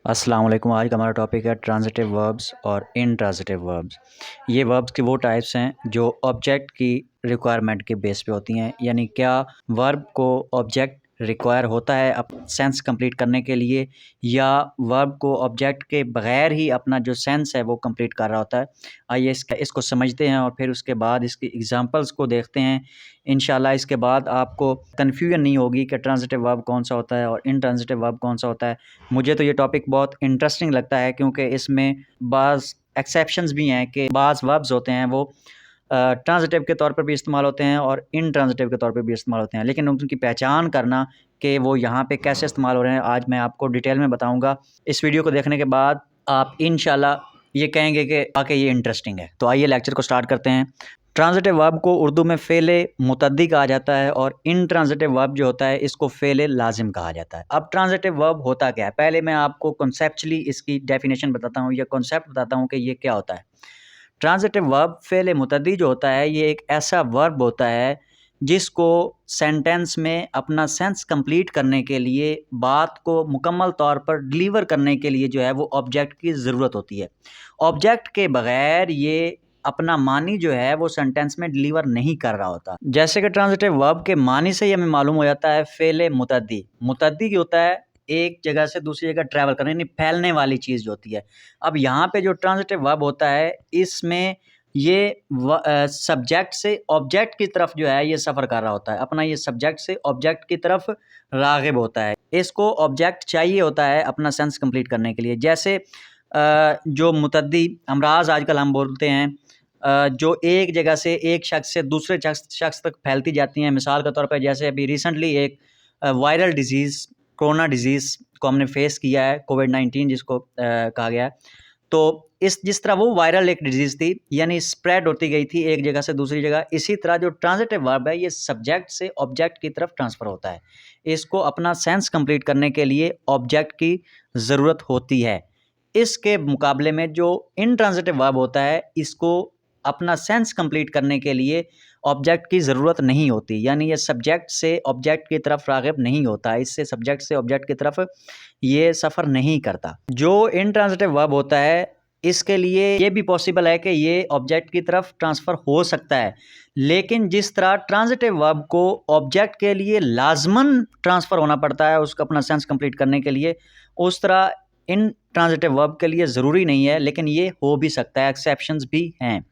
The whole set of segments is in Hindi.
अस्सलाम वालेकुम। आज का हमारा टॉपिक है ट्रांजिटिव वर्ब्स और इनट्रांजिटिव वर्ब्स। ये वर्ब्स के वो टाइप्स हैं जो ऑब्जेक्ट की रिक्वायरमेंट के बेस पे होती हैं, यानी क्या वर्ब को ऑब्जेक्ट रिक्वायर होता है अप सेंस कंप्लीट करने के लिए, या वर्ब को ऑब्जेक्ट के बगैर ही अपना जो सेंस है वो कंप्लीट कर रहा होता है। आइए इसको समझते हैं और फिर उसके बाद इसकी एग्जांपल्स को देखते हैं। इंशाल्लाह इसके बाद आपको कन्फ्यूजन नहीं होगी कि ट्रांजिटिव वर्ब कौन सा होता है और इनट्रांजिटिव वर्ब कौन सा होता है। मुझे तो ये टॉपिक बहुत इंटरेस्टिंग लगता है क्योंकि इसमें बाज़ एक्सेप्शंस भी हैं कि बाज़ वर्ब्स होते हैं वो ट्रांजिटिव के तौर पर भी इस्तेमाल होते हैं और इनट्रांजिटिव के तौर पे भी इस्तेमाल होते हैं, लेकिन उनकी पहचान करना कि वो यहाँ पे कैसे इस्तेमाल हो रहे हैं आज मैं आपको डिटेल में बताऊँगा। इस वीडियो को देखने के बाद आप इंशाल्लाह ये कहेंगे कि वाक़ई ये इंटरेस्टिंग है। तो आइए लेक्चर को स्टार्ट करते हैं। ट्रांजिटिव वर्ब को उर्दू में फ़ेले मुतद्दी कहा जाता है और इनट्रांजिटिव वर्ब जो होता है इसको फ़ेले लाज़िम कहा जाता है। अब ट्रांजिटिव वर्ब होता क्या है? पहले मैं आपको कॉन्सेप्चुअली इसकी डेफिनेशन बताता हूँ या कॉन्सेप्ट बताता हूँ कि ये क्या होता है। ट्रांजिटिव वर्ब फ़ेले मुतद्दी जो होता है ये एक ऐसा वर्ब होता है जिसको सेंटेंस में अपना सेंस कंप्लीट करने के लिए, बात को मुकम्मल तौर पर डिलीवर करने के लिए जो है वो ऑब्जेक्ट की ज़रूरत होती है। ऑब्जेक्ट के बगैर ये अपना मानी जो है वो सेंटेंस में डिलीवर नहीं कर रहा होता। जैसे कि ट्रांजिटिव वर्ब के मानी से ही हमें मालूम हो जाता है फ़ेले मुतद्दी। मुतद्दी क्या होता है? एक जगह से दूसरी जगह ट्रैवल करना, यानी फैलने वाली चीज़ जो होती है। अब यहाँ पे जो ट्रांजिटिव वर्ब होता है इसमें ये सब्जेक्ट से ऑब्जेक्ट की तरफ जो है ये सफ़र कर रहा होता है। अपना ये सब्जेक्ट से ऑब्जेक्ट की तरफ राग़िब होता है। इसको ऑब्जेक्ट चाहिए होता है अपना सेंस कंप्लीट करने के लिए। जैसे जो मुतद्दी अमराज़ आजकल हम बोलते हैं, जो एक जगह से एक शख्स से दूसरे शख्स तक फैलती जाती हैं। मिसाल के तौर पे जैसे अभी रिसेंटली एक वायरल डिज़ीज़ कोरोना डिज़ीज़ को हमने फेस किया है, कोविड-19 जिसको कहा गया है। तो जिस तरह वो वायरल एक डिज़ीज़ थी, यानी स्प्रेड होती गई थी एक जगह से दूसरी जगह, इसी तरह जो ट्रांजिटिव वर्ब है ये सब्जेक्ट से ऑब्जेक्ट की तरफ ट्रांसफ़र होता है। इसको अपना सेंस कंप्लीट करने के लिए ऑब्जेक्ट की ज़रूरत होती है। इसके मुकाबले में जो इनट्रांजिटिव वर्ब होता है इसको अपना सेंस कंप्लीट करने के लिए ऑब्जेक्ट की ज़रूरत नहीं होती, यानी ये सब्जेक्ट से ऑब्जेक्ट की तरफ राग़िब नहीं होता। इससे सब्जेक्ट से ऑब्जेक्ट की तरफ ये सफ़र नहीं करता। जो इनट्रांजिटिव वर्ब होता है इसके लिए ये भी पॉसिबल है कि ये ऑब्जेक्ट की तरफ ट्रांसफ़र हो सकता है, लेकिन जिस तरह ट्रांजिटिव वर्ब को ऑब्जेक्ट के लिए लाज़मन ट्रांसफ़र होना पड़ता है उसको अपना सेंस कंप्लीट करने के लिए, उस तरह इन ट्रांजिटिव वर्ब के लिए ज़रूरी नहीं है, लेकिन ये हो भी सकता है, एक्सेप्शंस भी हैं।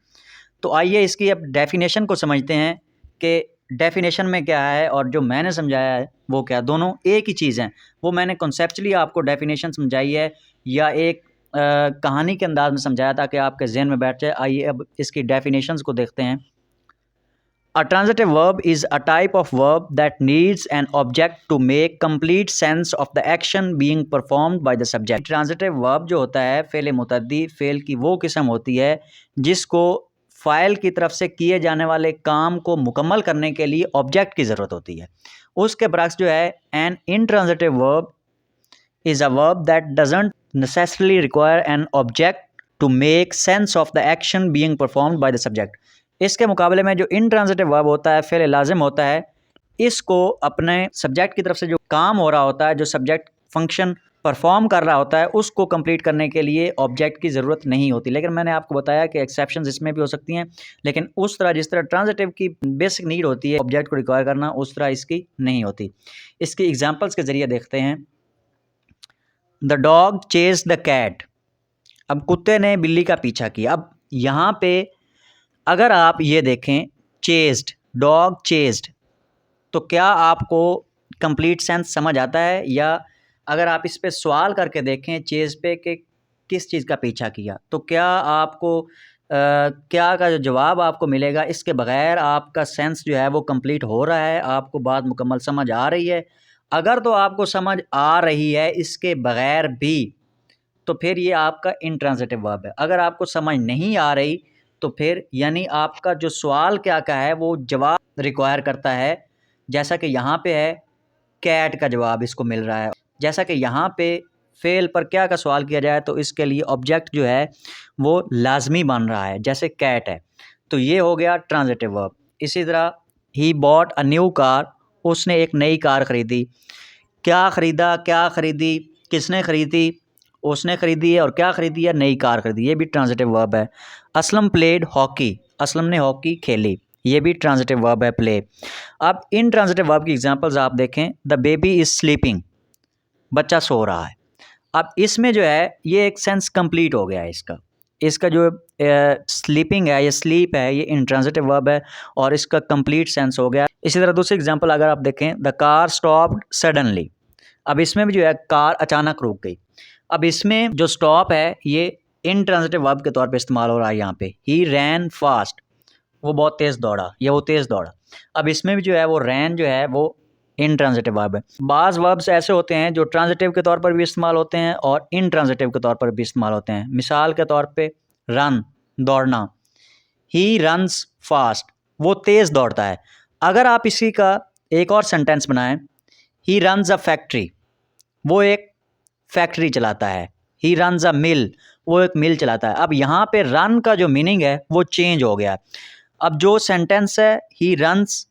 तो आइए इसकी अब डेफिनेशन को समझते हैं कि डेफिनेशन में क्या है और जो मैंने समझाया है वो क्या, दोनों एक ही चीज़ हैं। वो मैंने कॉन्सेप्चुअली आपको डेफिनेशन समझाई है या एक कहानी के अंदाज में समझाया ताकि आपके जहन में बैठ जाए। आइए अब इसकी डेफिनेशंस को देखते हैं। A transitive verb is a type of verb that needs an object to make complete sense of the action being performed by the subject. Transitive verb जो होता है फ़ेल मुतद्दी, फ़ेल की वो किस्म होती है जिसको फ़ाइल की तरफ से किए जाने वाले काम को मुकम्मल करने के लिए ऑब्जेक्ट की ज़रूरत होती है। उसके बरक्स जो है an intransitive verb is a verb that doesn't necessarily require an object to make sense of the action being performed by the subject. इसके मुकाबले में जो इनट्रांजिटिव वर्ब होता है, फ़ेल लाज़िम होता है, इसको अपने सब्जेक्ट की तरफ से जो काम हो रहा होता है, जो सब्जेक्ट फंक्शन परफॉर्म कर रहा होता है, उसको कंप्लीट करने के लिए ऑब्जेक्ट की ज़रूरत नहीं होती। लेकिन मैंने आपको बताया कि एक्सेप्शंस इसमें भी हो सकती हैं, लेकिन उस तरह जिस तरह ट्रांजिटिव की बेसिक नीड होती है ऑब्जेक्ट को रिक्वायर करना, उस तरह इसकी नहीं होती। इसकी एग्जाम्पल्स के ज़रिए देखते हैं। The dog chase the cat. अब कुत्ते ने बिल्ली का पीछा किया। अब यहाँ पे अगर आप ये देखें चेज़्ड, डॉग चेज़्ड, तो क्या आपको कंप्लीट सेंस समझ आता है? या अगर आप इस पे सवाल करके देखें चेज़ पे कि किस चीज़ का पीछा किया, तो क्या आपको क्या का जो जवाब आपको मिलेगा इसके बगैर आपका सेंस जो है वो कंप्लीट हो रहा है, आपको बात मुकम्मल समझ आ रही है? अगर तो आपको समझ आ रही है इसके बगैर भी, तो फिर ये आपका इनट्रांजिटिव वर्ब है। अगर आपको समझ नहीं आ रही तो फिर यानी आपका जो सवाल क्या का है वो जवाब रिक्वायर करता है। जैसा कि यहाँ पे है कैट का जवाब इसको मिल रहा है। जैसा कि यहाँ पे फ़ेल पर क्या का सवाल किया जाए तो इसके लिए ऑब्जेक्ट जो है वो लाज़मी बन रहा है, जैसे कैट है। तो ये हो गया ट्रांजिटिव वर्ब। इसी तरह he bought a new car, उसने एक नई कार ख़रीदी। क्या ख़रीदा, क्या ख़रीदी, किसने ख़रीदी, उसने ख़रीदी है और क्या ख़रीदी है, नई कार ख़रीदी, ये भी ट्रांजिटिव वर्ब है। असलम प्लेड हॉकी, असलम ने हॉकी खेली, ये भी ट्रांजिटिव वर्ब है प्ले। अब इन ट्रांजिटिव वर्ब की एग्जांपल्स आप देखें, द बेबी इज़ स्लीपिंग, बच्चा सो रहा है। अब इसमें जो है ये एक सेंस कंप्लीट हो गया है इसका जो स्लीपिंग है, ये स्लीप है, ये इंट्रांजिटिव वर्ब है और इसका कंप्लीट सेंस हो गया। इसी तरह दूसरी एग्जांपल अगर आप देखें, द कार स्टॉप्ड सडनली, अब इसमें भी जो है कार अचानक रुक गई। अब इसमें जो स्टॉप है ये इंट्रांजिटिव वर्ब के तौर पे इस्तेमाल हो रहा है यहाँ पे। ही रैन फास्ट, वो बहुत तेज़ दौड़ा या वो तेज़ दौड़ा। अब इसमें भी जो है वो रैन जो है वो इंट्रांजिटिव वर्ब है। बाज़ वर्ब्स ऐसे होते हैं जो ट्रांजिटिव के तौर पर भी इस्तेमाल होते हैं और इंट्रांजिटिव के तौर पर भी इस्तेमाल होते हैं। मिसाल के तौर पे रन, दौड़ना, ही रन्स फास्ट, वो तेज़ दौड़ता है। अगर आप इसी का एक और सेंटेंस बनाएं, ही रन्स अ फैक्ट्री, वो एक फैक्ट्री चलाता है। ही रन्स अ मिल, वो एक मिल चलाता है। अब यहाँ पे रन का जो मीनिंग है वो चेंज हो गया। अब जो सेंटेंस है he runs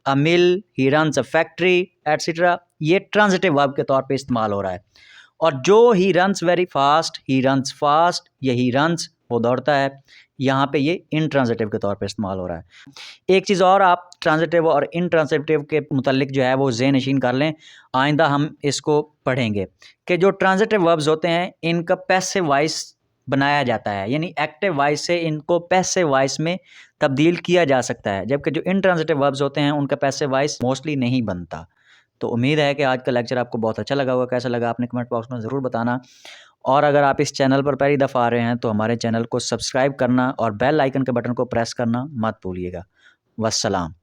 a mill, he runs a factory etcetera, ये ट्रांजिटिव वर्ब के तौर पे इस्तेमाल हो रहा है। और जो he runs very fast, he runs fast, ये ही रन्स, वो दौड़ता है, यहाँ पे ये इंट्रांजिटिव के तौर पे इस्तेमाल हो रहा है। एक चीज़ और आप ट्रांजिटिव और इंट्रांजिटिव के मुतालिक जो है वो ज़हन नशीन कर लें, आइंदा हम इसको पढ़ेंगे कि जो ट्रांजिटिव वर्ब्स होते हैं इनका पैसिव वॉइस बनाया जाता है, यानी एक्टिव वॉइस से इनको पैसिव वॉइस में तब्दील किया जा सकता है, जबकि जो इंट्रांजिटिव वर्ब्स होते हैं उनका पैसिव वॉइस मोस्टली नहीं बनता। तो उम्मीद है कि आज का लेक्चर आपको बहुत अच्छा लगा होगा। कैसा लगा आपने कमेंट बॉक्स में ज़रूर बताना। और अगर आप इस चैनल पर पहली दफ़ा आ रहे हैं तो हमारे चैनल को सब्सक्राइब करना और बेल आइकन के बटन को प्रेस करना मत भूलिएगा। वस्सलाम।